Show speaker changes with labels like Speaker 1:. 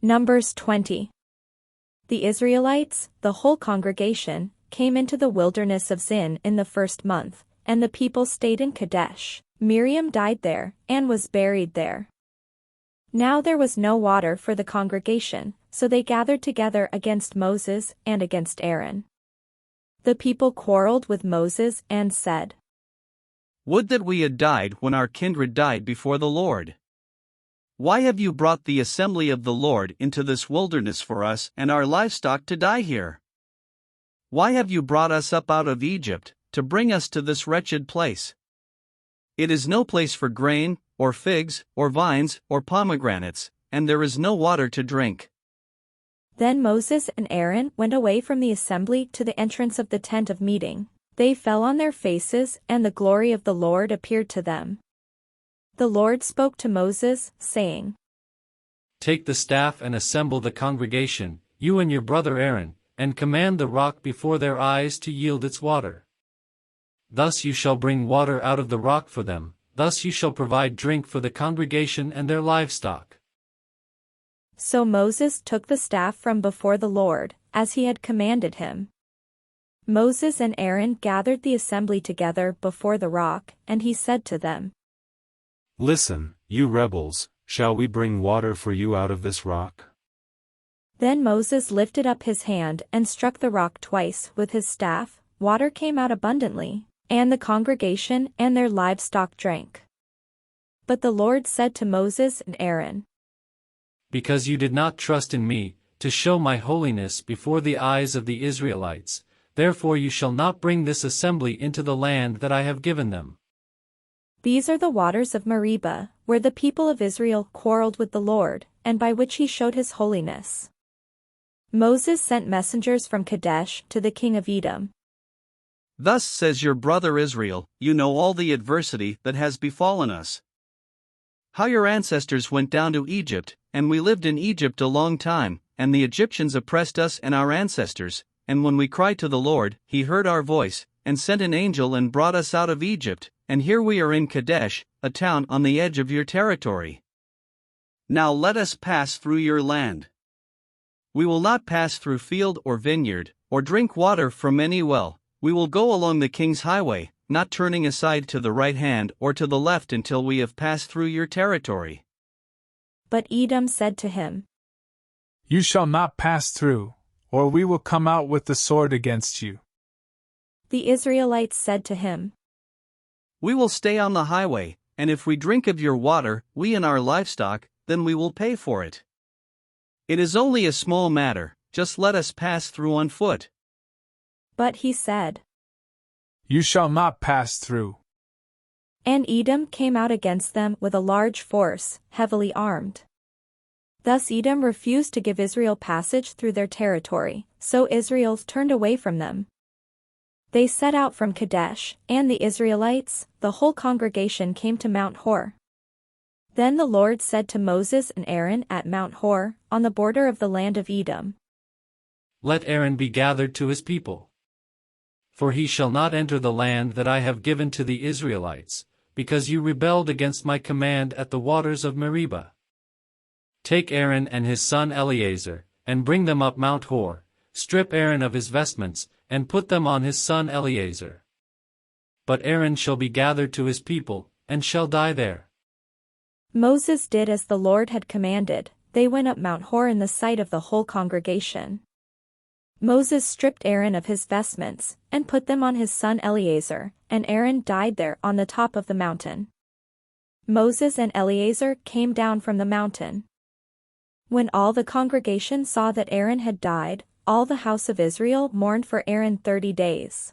Speaker 1: Numbers 20. The Israelites, the whole congregation, came into the wilderness of Zin in the first month, and the people stayed in Kadesh. Miriam died there, and was buried there. Now there was no water for the congregation, so they gathered together against Moses and against Aaron. The people quarreled with Moses and said,
Speaker 2: "Would that we had died when our kindred died before the Lord. Why have you brought the assembly of the Lord into this wilderness for us and our livestock to die here? Why have you brought us up out of Egypt, to bring us to this wretched place? It is no place for grain, or figs, or vines, or pomegranates, and there is no water to drink."
Speaker 1: Then Moses and Aaron went away from the assembly to the entrance of the tent of meeting. They fell on their faces, and the glory of the Lord appeared to them. The Lord spoke to Moses, saying,
Speaker 3: "Take the staff and assemble the congregation, you and your brother Aaron, and command the rock before their eyes to yield its water. Thus you shall bring water out of the rock for them, thus you shall provide drink for the congregation and their livestock."
Speaker 1: So Moses took the staff from before the Lord, as he had commanded him. Moses and Aaron gathered the assembly together before the rock, and he said to them,
Speaker 4: "Listen, you rebels, shall we bring water for you out of this rock?"
Speaker 1: Then Moses lifted up his hand and struck the rock twice with his staff. Water came out abundantly, and the congregation and their livestock drank. But the Lord said to Moses and Aaron,
Speaker 3: "Because you did not trust in me, to show my holiness before the eyes of the Israelites, therefore you shall not bring this assembly into the land that I have given them."
Speaker 1: These are the waters of Meribah, where the people of Israel quarreled with the Lord, and by which he showed his holiness. Moses sent messengers from Kadesh to the king of Edom.
Speaker 2: "Thus says your brother Israel, you know all the adversity that has befallen us. How your ancestors went down to Egypt, and we lived in Egypt a long time, and the Egyptians oppressed us and our ancestors, and when we cried to the Lord, he heard our voice, and sent an angel and brought us out of Egypt, and here we are in Kadesh, a town on the edge of your territory. Now let us pass through your land. We will not pass through field or vineyard, or drink water from any well. We will go along the king's highway, not turning aside to the right hand or to the left until we have passed through your territory."
Speaker 1: But Edom said to him,
Speaker 5: "You shall not pass through, or we will come out with the sword against you."
Speaker 1: The Israelites said to him,
Speaker 2: "We will stay on the highway, and if we drink of your water, we and our livestock, then we will pay for it. It is only a small matter, just let us pass through on foot."
Speaker 1: But he said,
Speaker 5: "You shall not pass through."
Speaker 1: And Edom came out against them with a large force, heavily armed. Thus Edom refused to give Israel passage through their territory, so Israel turned away from them. They set out from Kadesh, and the Israelites, the whole congregation, came to Mount Hor. Then the Lord said to Moses and Aaron at Mount Hor, on the border of the land of Edom,
Speaker 3: "Let Aaron be gathered to his people. For he shall not enter the land that I have given to the Israelites, because you rebelled against my command at the waters of Meribah. Take Aaron and his son Eleazar, and bring them up Mount Hor, strip Aaron of his vestments, and put them on his son Eleazar. But Aaron shall be gathered to his people, and shall die there."
Speaker 1: Moses did as the Lord had commanded. They went up Mount Hor in the sight of the whole congregation. Moses stripped Aaron of his vestments, and put them on his son Eleazar, and Aaron died there on the top of the mountain. Moses and Eleazar came down from the mountain. When all the congregation saw that Aaron had died, all the house of Israel mourned for Aaron 30 days.